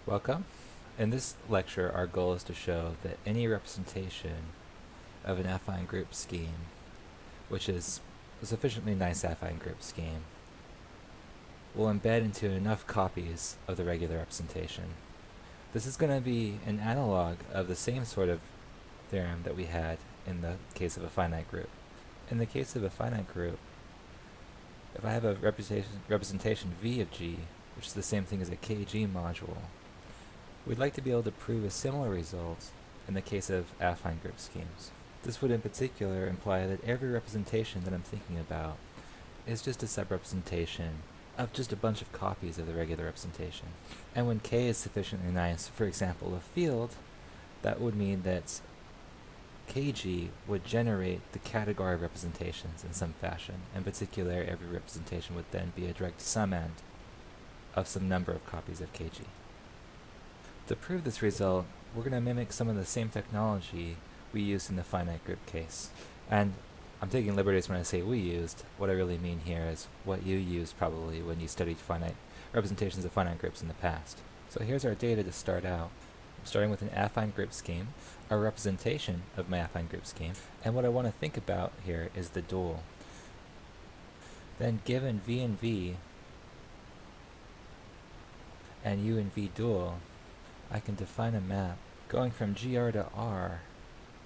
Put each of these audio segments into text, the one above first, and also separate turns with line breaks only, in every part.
Welcome. In this lecture, our goal is to show that any representation of an affine group scheme, which is a sufficiently nice affine group scheme, will embed into enough copies of the regular representation. This is going to be an analog of the same sort of theorem that we had in the case of a finite group. In the case of a finite group, if I have a representation V of G, which is the same thing as a KG module, we'd like to be able to prove a similar result in the case of affine group schemes. This would in particular imply that every representation that I'm thinking about is just a subrepresentation of just a bunch of copies of the regular representation. And when K is sufficiently nice, for example, a field, that would mean that KG would generate the category of representations in some fashion. In particular, every representation would then be a direct summand of some number of copies of KG. To prove this result, we're going to mimic some of the same technology we used in the finite group case. And I'm taking liberties when I say we used. What I really mean here is what you used probably when you studied finite representations of finite groups in the past. So here's our data to start out. I'm starting with an affine group scheme, a representation of my affine group scheme, and what I want to think about here is the dual. Then given V and V and U and V dual, I can define a map going from GR to R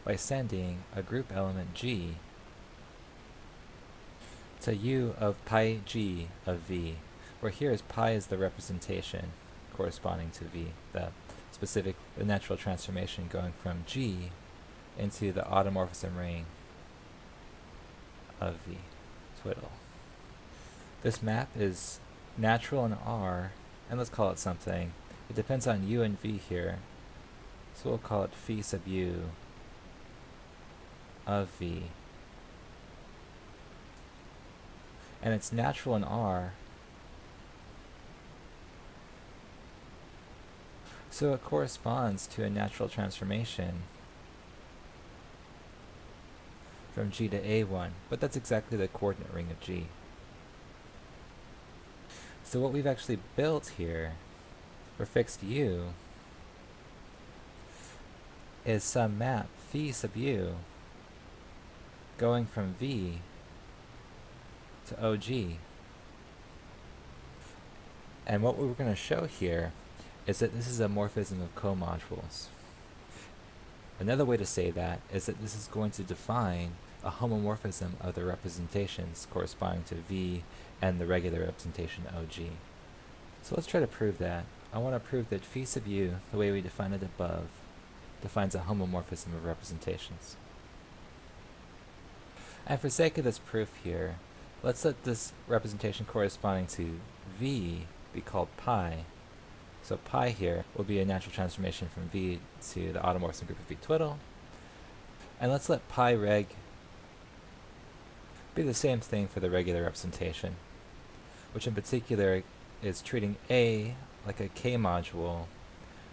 by sending a group element G to U of pi G of V, where here is pi is the representation corresponding to V, the natural transformation going from G into the automorphism ring of V, twiddle. This map is natural in R, and let's call it something. It depends on U and V here, so we'll call it phi sub U of V. And it's natural in R, so it corresponds to a natural transformation from G to A1, but that's exactly the coordinate ring of G. So what we've actually built here for fixed U is some map phi sub U going from V to OG. And what we're going to show here is that this is a morphism of comodules. Another way to say that is that this is going to define a homomorphism of the representations corresponding to V and the regular representation OG. So let's try to prove that. I want to prove that phi sub U, the way we define it above, defines a homomorphism of representations. And for sake of this proof here, let's let this representation corresponding to V be called pi. So pi here will be a natural transformation from V to the automorphism group of V twiddle. And let's let pi reg be the same thing for the regular representation, which in particular is treating A like a K module.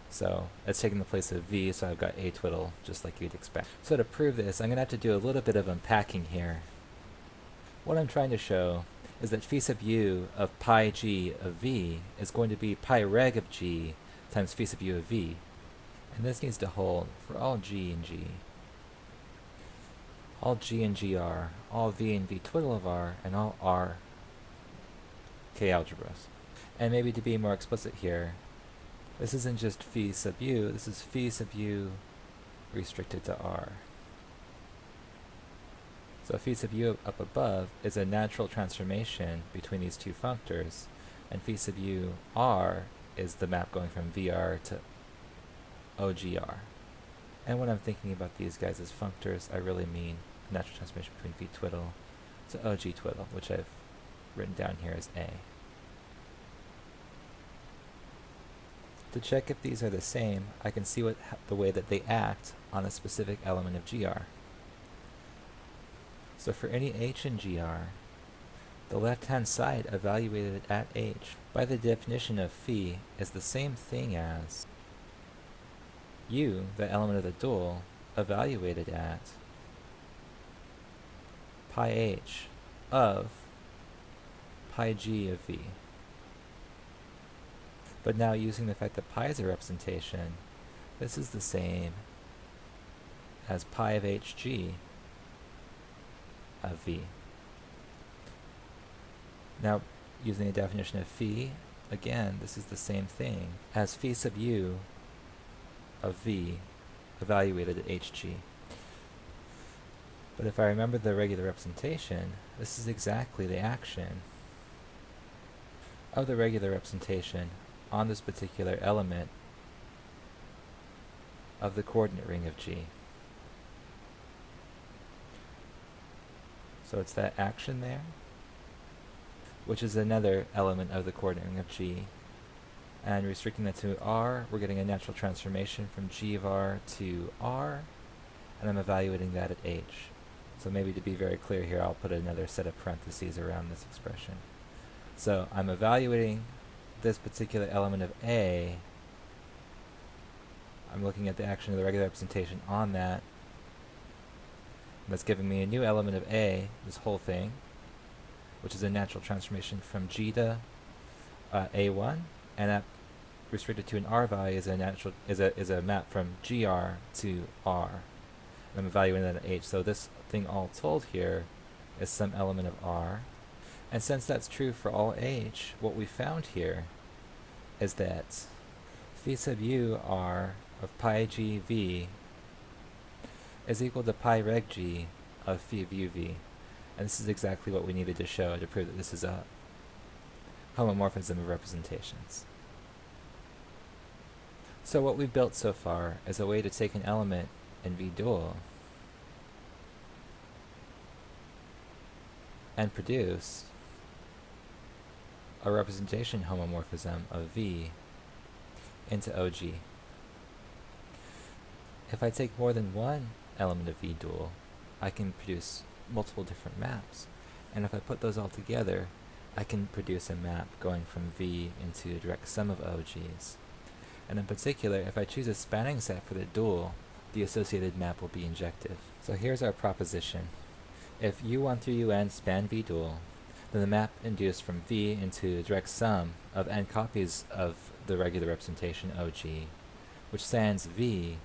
So it's taking the place of V, so I've got A twiddle, just like you'd expect. So to prove this, I'm going to have to do a little bit of unpacking here. What I'm trying to show is that phi sub U of pi G of V is going to be pi reg of G times phi sub U of V. And this needs to hold for all G and G, all G and GR, all V and V twiddle of R, and all R K algebras. And maybe to be more explicit here, this isn't just phi sub U, this is phi sub U restricted to R. So phi sub U up above is a natural transformation between these two functors, and phi sub U R is the map going from VR to OGR. And when I'm thinking about these guys as functors, I really mean a natural transformation between V twiddle to OG twiddle, which I've written down here as A. To check if these are the same, I can see the way that they act on a specific element of GR. So for any H in GR, the left-hand side evaluated at H by the definition of phi is the same thing as U, the element of the dual, evaluated at pi H of pi G of V. But now using the fact that pi is a representation, this is the same as pi of hg of v. Now, using the definition of phi, again, this is the same thing as phi sub u of v evaluated at hg. But if I remember the regular representation, this is exactly the action of the regular representation on this particular element of the coordinate ring of G. So it's that action there, which is another element of the coordinate ring of G. And restricting that to R, we're getting a natural transformation from G of R to R, and I'm evaluating that at H. So maybe to be very clear here, I'll put another set of parentheses around this expression. So I'm evaluating this particular element of A. I'm looking at the action of the regular representation on that. That's giving me a new element of A, this whole thing, which is a natural transformation from G to A1, and that restricted to an R value is a map from GR to R. And I'm evaluating that at H. So this thing all told here is some element of R. And since that's true for all H, what we found here is that phi sub u R of pi g v is equal to pi reg g of phi of u v. And this is exactly what we needed to show to prove that this is a homomorphism of representations. So what we've built so far is a way to take an element in V dual and produce a representation homomorphism of V into OG. If I take more than one element of V dual, I can produce multiple different maps. And if I put those all together, I can produce a map going from V into a direct sum of OGs. And in particular, if I choose a spanning set for the dual, the associated map will be injective. So here's our proposition. If U1 through UN span V dual, then the map induced from V into a direct sum of n copies of the regular representation OG, which sans V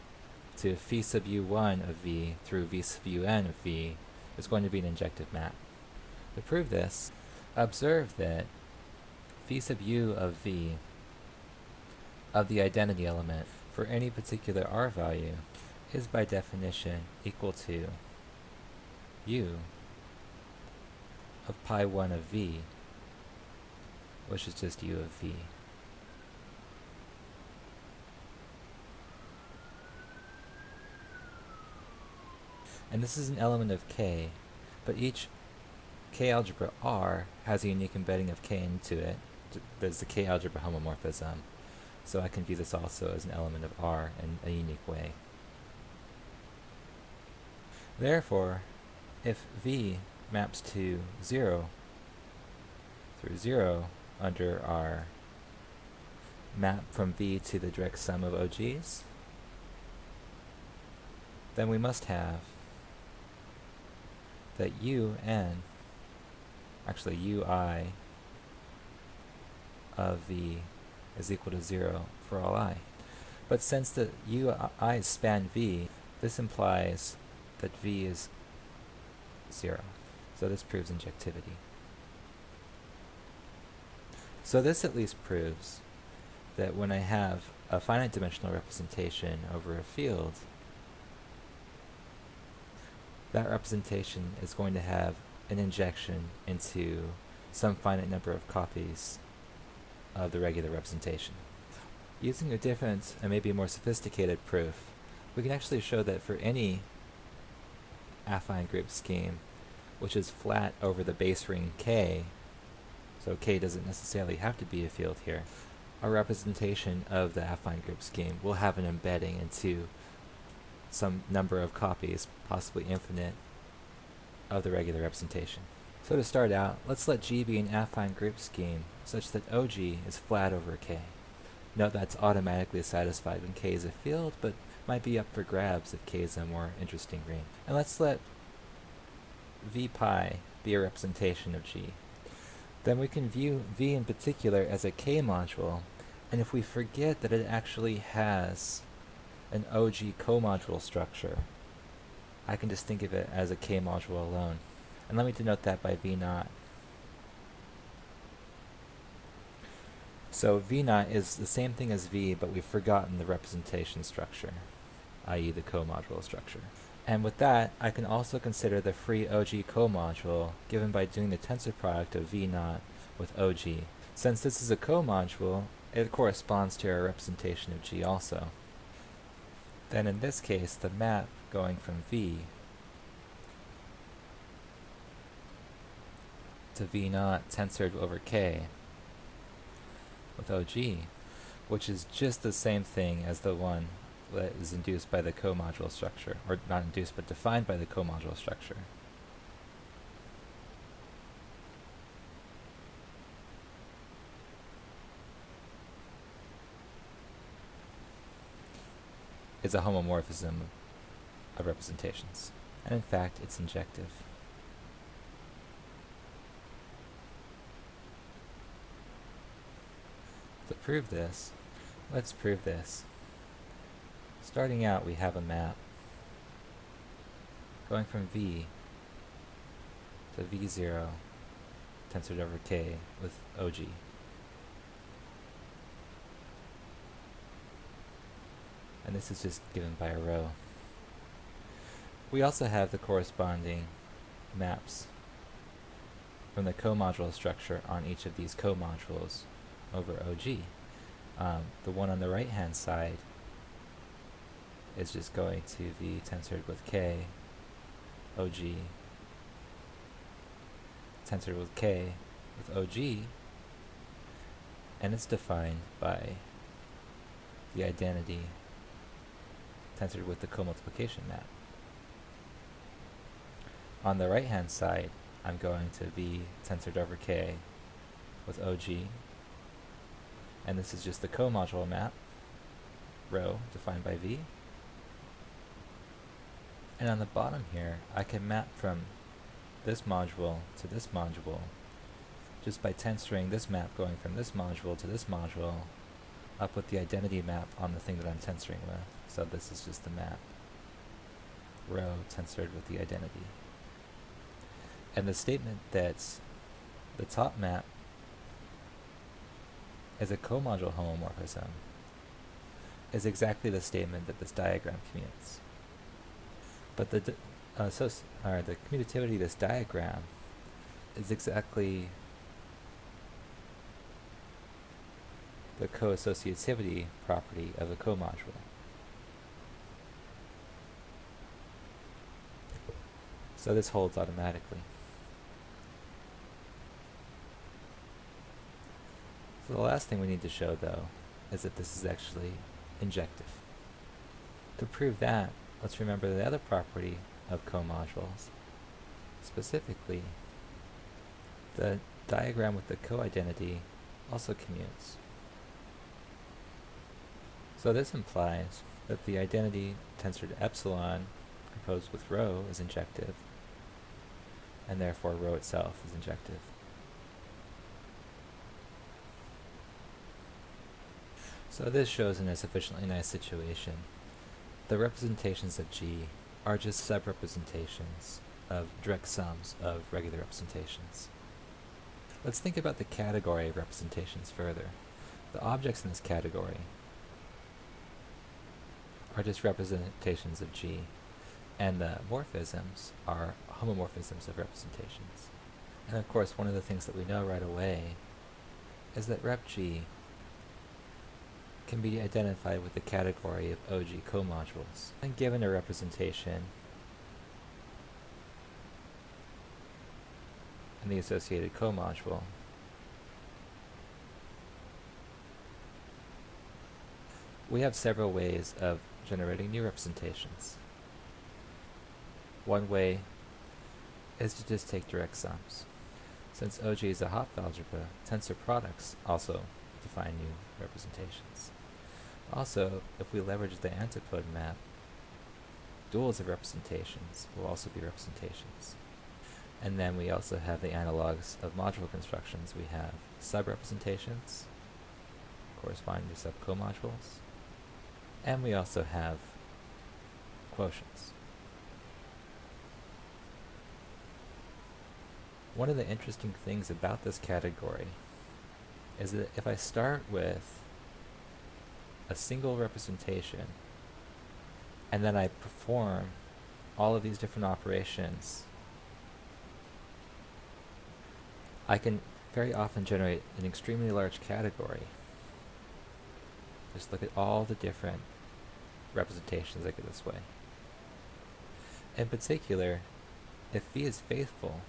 to phi sub U1 of V through V sub UN of V, is going to be an injective map. To prove this, observe that phi sub U of V of the identity element for any particular R value is by definition equal to U of pi 1 of V, which is just U of V. And this is an element of K, but each K algebra R has a unique embedding of K into it. There's the K algebra homomorphism. So I can view this also as an element of R in a unique way. Therefore, if V maps to 0 through 0 under our map from V to the direct sum of OGs, then we must have that UN, actually UI of V is equal to 0 for all I. But since the UI span V, this implies that V is 0. So this proves injectivity. So this at least proves that when I have a finite dimensional representation over a field, that representation is going to have an injection into some finite number of copies of the regular representation. Using a different and maybe more sophisticated proof, we can actually show that for any affine group scheme, which is flat over the base ring K, so K doesn't necessarily have to be a field here, our representation of the affine group scheme will have an embedding into some number of copies, possibly infinite, of the regular representation. So to start out, let's let G be an affine group scheme such that OG is flat over K. Note that's automatically satisfied when K is a field, but might be up for grabs if K is a more interesting ring. And let's let V pi be a representation of G. Then we can view V in particular as a K module And if we forget that it actually has an OG comodule structure, I can just think of it as a K module alone. And let me denote that by V naught. So V naught is the same thing as V, but we've forgotten the representation structure, i.e. the comodule structure. And with that, I can also consider the free OG comodule given by doing the tensor product of V naught with OG. Since this is a comodule, it corresponds to our representation of G also. Then in this case, the map going from V to V naught tensored over K with OG, which is just the same thing as the one that is induced by the comodule structure, or not induced, but defined by the comodule structure. Is a homomorphism of representations. And in fact, it's injective. To prove this, let's prove this. Starting out, we have a map going from V to V0 tensored over K with OG. And this is just given by a row. We also have the corresponding maps from the comodule structure on each of these comodules over OG. The one on the right hand side is just going to V tensored with K, OG, tensored with K with OG, and it's defined by the identity tensored with the comultiplication map. On the right hand side, I'm going to V tensored over K with OG, and this is just the comodule map, rho defined by V. And on the bottom here, I can map from this module to this module just by tensoring this map going from this module to this module up with the identity map on the thing that I'm tensoring with. So this is just the map, rho tensored with the identity. And the statement that the top map is a comodule homomorphism is exactly the statement that this diagram commutes. But the commutativity of this diagram is exactly the co-associativity property of a comodule. So this holds automatically. So the last thing we need to show, though, is that this is actually injective. To prove that, let's remember the other property of comodules. Specifically, the diagram with the co-identity also commutes. So this implies that the identity tensored epsilon composed with rho is injective, and therefore rho itself is injective. So this shows in a sufficiently nice situation. The representations of G are just sub-representations of direct sums of regular representations. Let's think about the category of representations further. The objects in this category are just representations of G, and the morphisms are homomorphisms of representations. And of course, one of the things that we know right away is that rep G can be identified with the category of OG comodules. And given a representation and the associated comodule, we have several ways of generating new representations. One way is to just take direct sums. Since OG is a Hopf algebra, tensor products also define new representations. Also, if we leverage the antipode map, duals of representations will also be representations. And then we also have the analogs of module constructions. We have sub-representations, corresponding to subcomodules. And we also have quotients. One of the interesting things about this category is that if I start with a single representation and then I perform all of these different operations, I can very often generate an extremely large category. Just look at all the different representations I get this way. In particular, if V is faithful,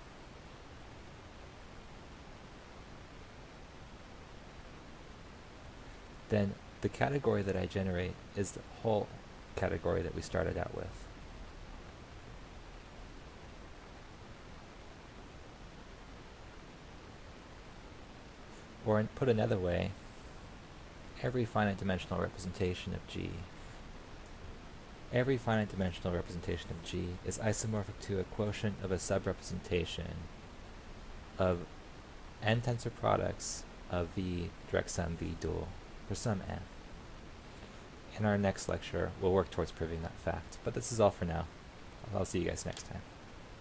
then the category that I generate is the whole category that we started out with. Or put another way, every finite dimensional representation of G is isomorphic to a quotient of a subrepresentation of n tensor products of V direct sum V dual for some n. In our next lecture, we'll work towards proving that fact. But this is all for now. I'll see you guys next time.